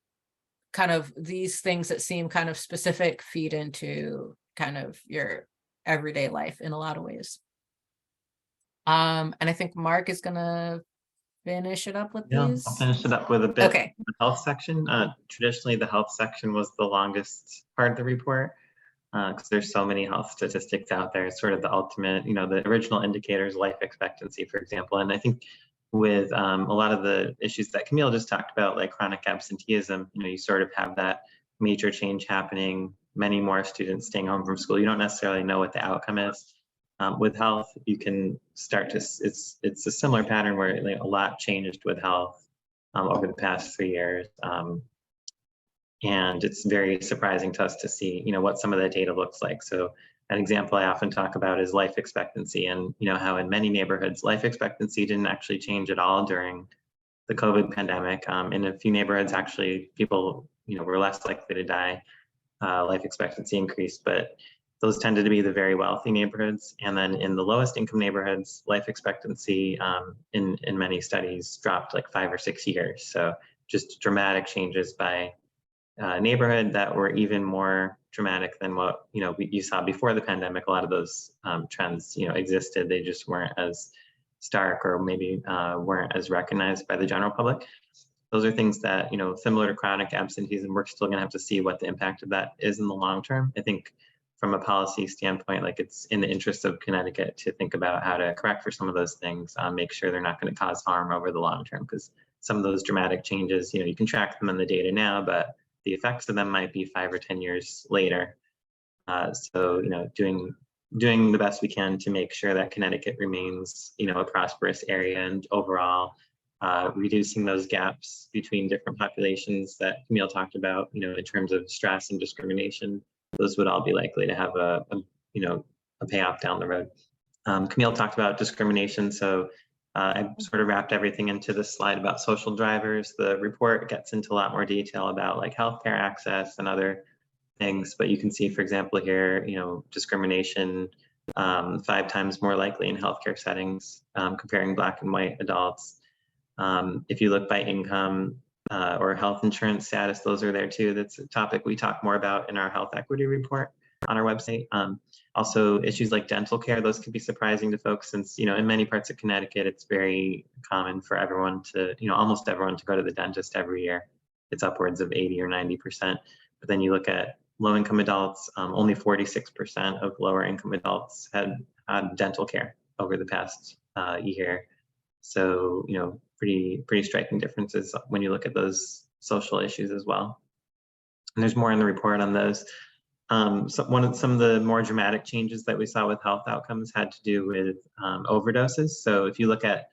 kind of, these things that seem kind of specific feed into kind of your everyday life in a lot of ways. And I think Mark is gonna finish it up with these. I'll finish it up with a bit. Okay. The health section. Traditionally, the health section was the longest part of the report because there's so many health statistics out there. It's sort of the ultimate, the original indicators, life expectancy, for example. And I think with a lot of the issues that Camille just talked about, like chronic absenteeism, you sort of have that major change happening, many more students staying home from school. You don't necessarily know what the outcome is. With health, you can start to, it's a similar pattern where a lot changed with health over the past 3 years. And it's very surprising to us to see, what some of the data looks like. So an example I often talk about is life expectancy, and how in many neighborhoods, life expectancy didn't actually change at all during the COVID pandemic. In a few neighborhoods, actually, people, were less likely to die. Life expectancy increased, but those tended to be the very wealthy neighborhoods. And then in the lowest income neighborhoods, life expectancy in many studies dropped like 5 or 6 years. So just dramatic changes by neighborhood that were even more dramatic than what you saw before the pandemic. A lot of those trends existed. They just weren't as stark, or maybe weren't as recognized by the general public. Those are things that, similar to chronic absenteeism, we're still going to have to see what the impact of that is in the long term. I think from a policy standpoint, like it's in the interest of Connecticut to think about how to correct for some of those things, make sure they're not going to cause harm over the long term, because some of those dramatic changes, you can track them in the data now, but the effects of them might be 5 or 10 years later. So, doing the best we can to make sure that Connecticut remains, a prosperous area, and overall reducing those gaps between different populations that Camille talked about, in terms of stress and discrimination. Those would all be likely to have a payoff down the road. Camille talked about discrimination, so I sort of wrapped everything into this slide about social drivers. The report gets into a lot more detail about like healthcare access and other things, but you can see, for example, here, discrimination 5 times more likely in healthcare settings, comparing Black and white adults. If you look by income or health insurance status, those are there too. That's a topic we talk more about in our health equity report on our website. Also, issues like dental care, those could be surprising to folks, since, in many parts of Connecticut, it's very common for everyone to, almost everyone to go to the dentist every year. It's upwards of 80 or 90%. But then you look at low-income adults, only 46% of lower-income adults had dental care over the past year. So, pretty striking differences when you look at those social issues as well. And there's more in the report on those. Some of the more dramatic changes that we saw with health outcomes had to do with overdoses. So if you look at,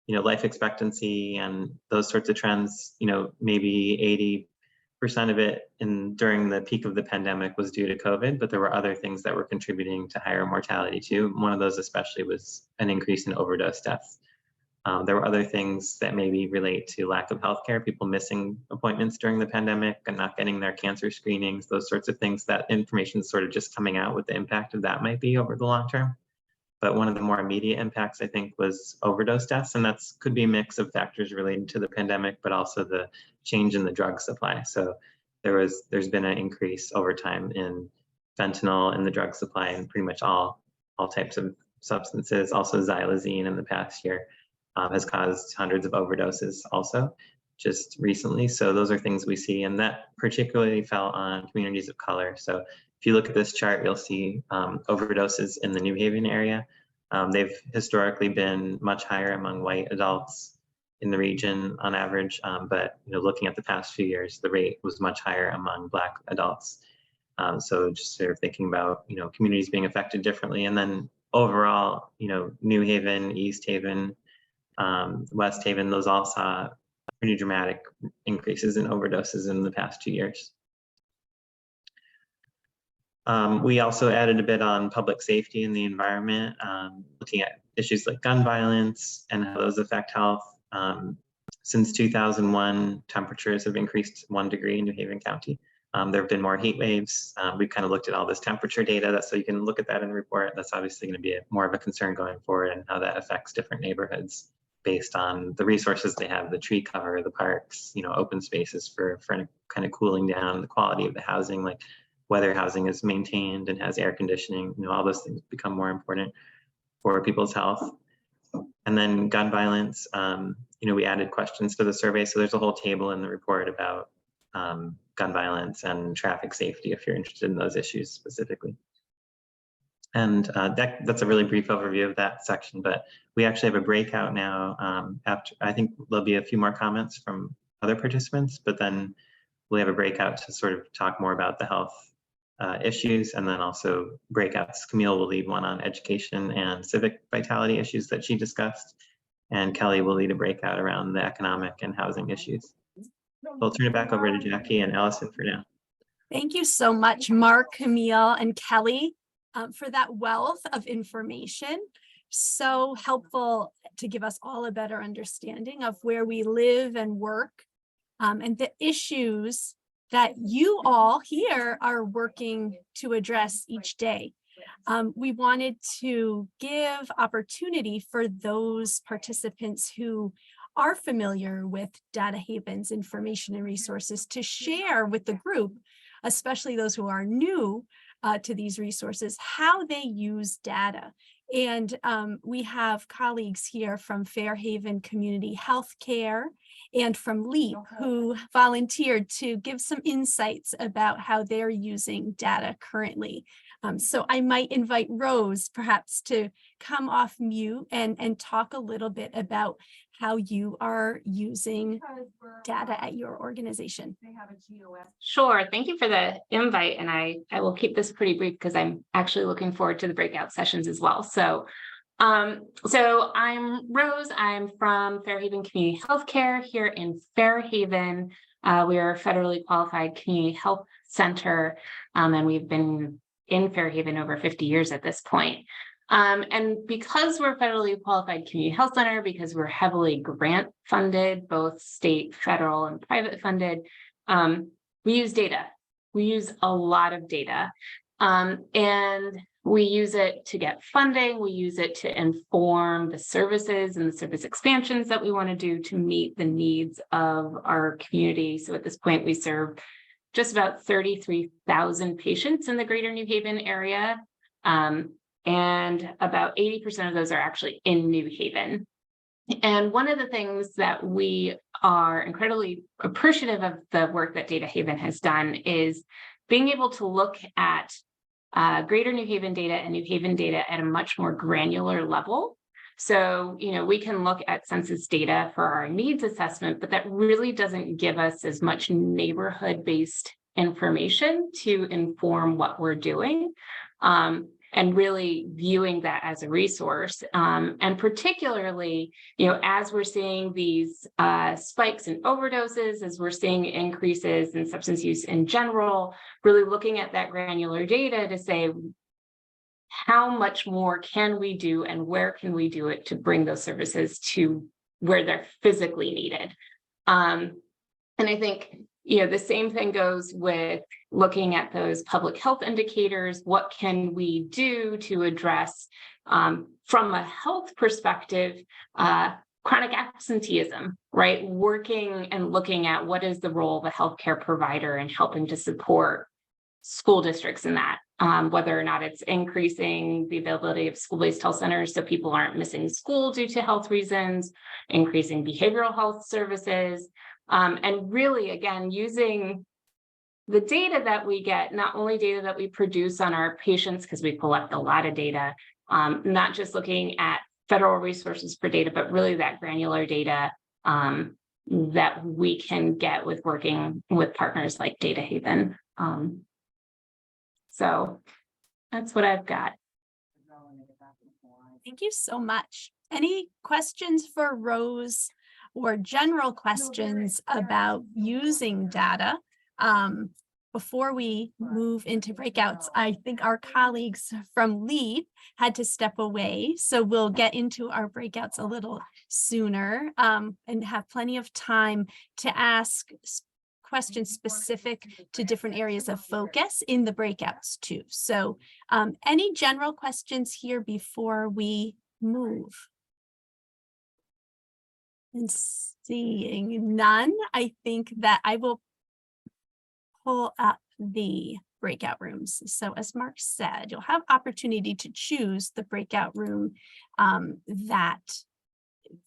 life expectancy and those sorts of trends, maybe 80% of it during the peak of the pandemic was due to COVID, but there were other things that were contributing to higher mortality too. One of those especially was an increase in overdose deaths. There were other things that maybe relate to lack of healthcare, people missing appointments during the pandemic and not getting their cancer screenings, those sorts of things. That information is sort of just coming out what the impact of that might be over the long term. But one of the more immediate impacts, I think, was overdose deaths, and that's could be a mix of factors related to the pandemic, but also the change in the drug supply. So there's been an increase over time in fentanyl in the drug supply and pretty much all types of substances. Also xylazine in the past year has caused hundreds of overdoses also just recently. So those are things we see, and that particularly fell on communities of color. So if you look at this chart, you'll see overdoses in the New Haven area. They've historically been much higher among white adults in the region on average, but looking at the past few years, the rate was much higher among Black adults. So just sort of thinking about communities being affected differently, and then overall, New Haven, East Haven, West Haven, those all saw pretty dramatic increases in overdoses in the past 2 years. We also added a bit on public safety and the environment, looking at issues like gun violence and how those affect health. Since 2001, temperatures have increased 1 degree in New Haven County. There have been more heat waves. We've kind of looked at all this temperature data, so you can look at that in the report. That's obviously going to be more of a concern going forward, and how that affects different neighborhoods based on the resources they have, the tree cover, the parks, open spaces for kind of cooling down, the quality of the housing, like whether housing is maintained and has air conditioning, all those things become more important for people's health. And then gun violence, we added questions to the survey. So there's a whole table in the report about gun violence and traffic safety if you're interested in those issues specifically. And that's a really brief overview of that section, but we actually have a breakout now. After, I think there'll be a few more comments from other participants, but then we'll have a breakout to sort of talk more about the health issues, and then also breakouts. Camille will lead one on education and civic vitality issues that she discussed, and Kelly will lead a breakout around the economic and housing issues. So I'll turn it back over to Jackie and Allison for now. Thank you so much, Mark, Camille, and Kelly, for that wealth of information. So helpful to give us all a better understanding of where we live and work, and the issues that you all here are working to address each day. We wanted to give opportunity for those participants who are familiar with DataHaven's information and resources to share with the group, especially those who are new to these resources, how they use data. And we have colleagues here from Fairhaven Community Healthcare and from LEAP, who volunteered to give some insights about how they're using data currently. So I might invite Rose perhaps to come off mute and talk a little bit about how you are using data at your organization. Sure. Thank you for the invite. And I will keep this pretty brief because I'm actually looking forward to the breakout sessions as well. So I'm Rose. I'm from Fairhaven Community Healthcare here in Fairhaven. We are a federally qualified community health center, and we've been in Fairhaven over 50 years at this point. And because we're a federally qualified community health center, because we're heavily grant funded, both state, federal, and private funded, we use data. We use a lot of data. And we use it to get funding. We use it to inform the services and the service expansions that we want to do to meet the needs of our community. So at this point, we serve just about 33,000 patients in the greater New Haven area. And about 80% of those are actually in New Haven. And one of the things that we are incredibly appreciative of the work that DataHaven has done is being able to look at greater New Haven data and New Haven data at a much more granular level. So, we can look at census data for our needs assessment, but that really doesn't give us as much neighborhood-based information to inform what we're doing. And really viewing that as a resource. And particularly, as we're seeing these spikes in overdoses, as we're seeing increases in substance use in general, really looking at that granular data to say, how much more can we do and where can we do it to bring those services to where they're physically needed? And I think, the same thing goes with looking at those public health indicators. What can we do to address, from a health perspective, chronic absenteeism, right? Working and looking at what is the role of a healthcare provider and helping to support school districts in that, whether or not it's increasing the availability of school-based health centers so people aren't missing school due to health reasons, increasing behavioral health services, and really, again, using the data that we get, not only data that we produce on our patients, because we collect a lot of data, not just looking at federal resources for data, but really that granular data that we can get with working with partners like DataHaven. So that's what I've got. Thank you so much. Any questions for Rose or general questions about using data? Before we move into breakouts, I think our colleagues from LEAP had to step away, so we'll get into our breakouts a little sooner and have plenty of time to ask questions specific to different areas of focus in the breakouts too. So any general questions here before we move? And seeing none, I think that I will pull up the breakout rooms. So as Mark said, you'll have opportunity to choose the breakout room that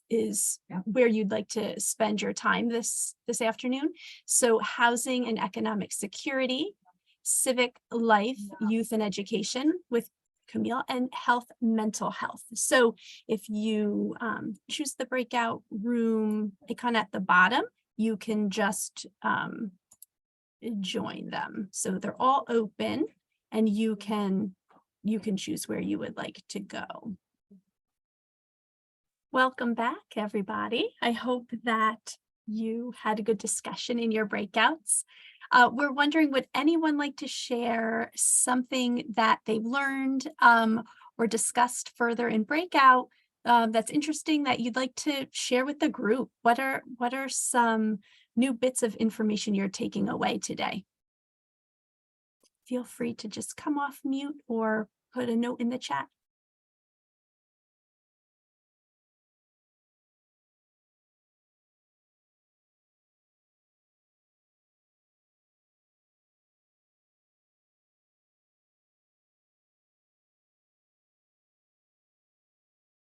is where you'd like to spend your time this afternoon. So housing and economic security, civic life, youth and education with Camille, and health, mental health. So if you choose the breakout room icon at the bottom, you can just join them. So they're all open and you can choose where you would like to go. Welcome back, everybody. I hope that you had a good discussion in your breakouts. We're wondering, would anyone like to share something that they've learned or discussed further in breakout that's interesting that you'd like to share with the group? What are some new bits of information you're taking away today? Feel free to just come off mute or put a note in the chat.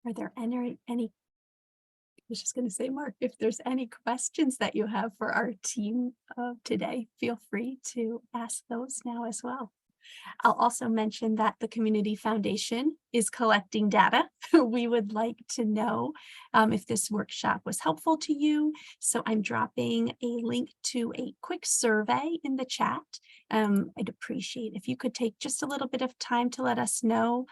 Are there any was just going to say, Mark, if there's any questions that you have for our team today, feel free to ask those now as well. I'll also mention that the Community Foundation is collecting data. We would like to know if this workshop was helpful to you. So I'm dropping a link to a quick survey in the chat. I'd appreciate if you could take just a little bit of time to let us know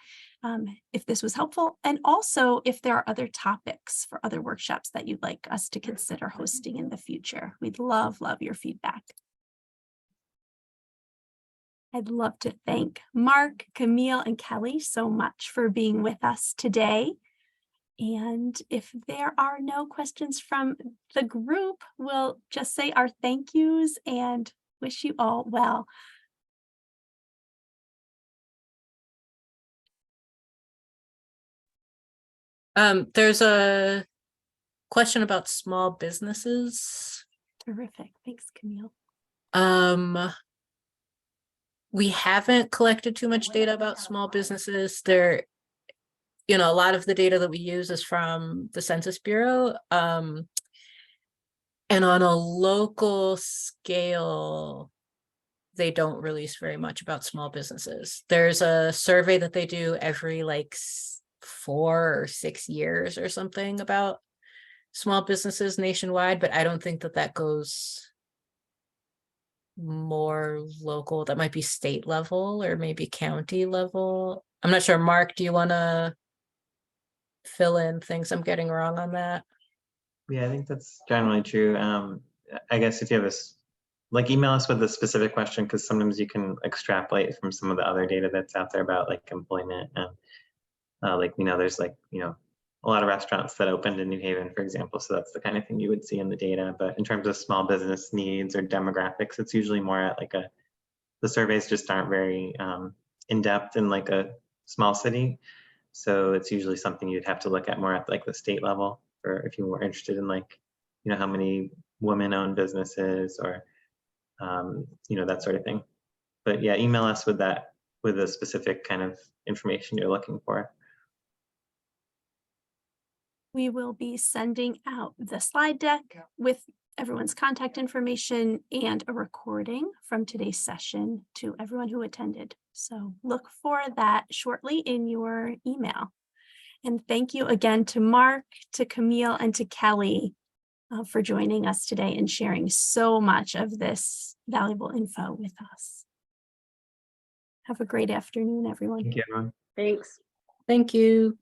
if this was helpful, and also if there are other topics for other workshops that you'd like us to consider hosting in the future. We'd love your feedback. I'd love to thank Mark, Camille, and Kelly so much for being with us today. And if there are no questions from the group, we'll just say our thank yous and wish you all well. There's a question about small businesses. Terrific. Thanks, Camille. We haven't collected too much data about small businesses. There, a lot of the data that we use is from the Census Bureau. And on a local scale, they don't release very much about small businesses. There's a survey that they do every like 4 or 6 years or something about small businesses nationwide, but I don't think that goes more local. That might be state level or maybe county level. I'm not sure. Mark, do you want to fill in things I'm getting wrong on that? Yeah, I think that's generally true. I guess if you have email us with a specific question, because sometimes you can extrapolate from some of the other data that's out there about like employment and there's a lot of restaurants that opened in New Haven, for example. So that's the kind of thing you would see in the data. But in terms of small business needs or demographics, it's usually more at the surveys just aren't very in depth in like a small city. So it's usually something you'd have to look at more at like the state level, or if you were interested in how many women-owned businesses or that sort of thing. But yeah, email us with a specific kind of information you're looking for. We will be sending out the slide deck with everyone's contact information and a recording from today's session to everyone who attended. So look for that shortly in your email. And thank you again to Mark, to Camille, and to Kelly for joining us today and sharing so much of this valuable info with us. Have a great afternoon, everyone. Thank you, everyone. Thanks. Thank you.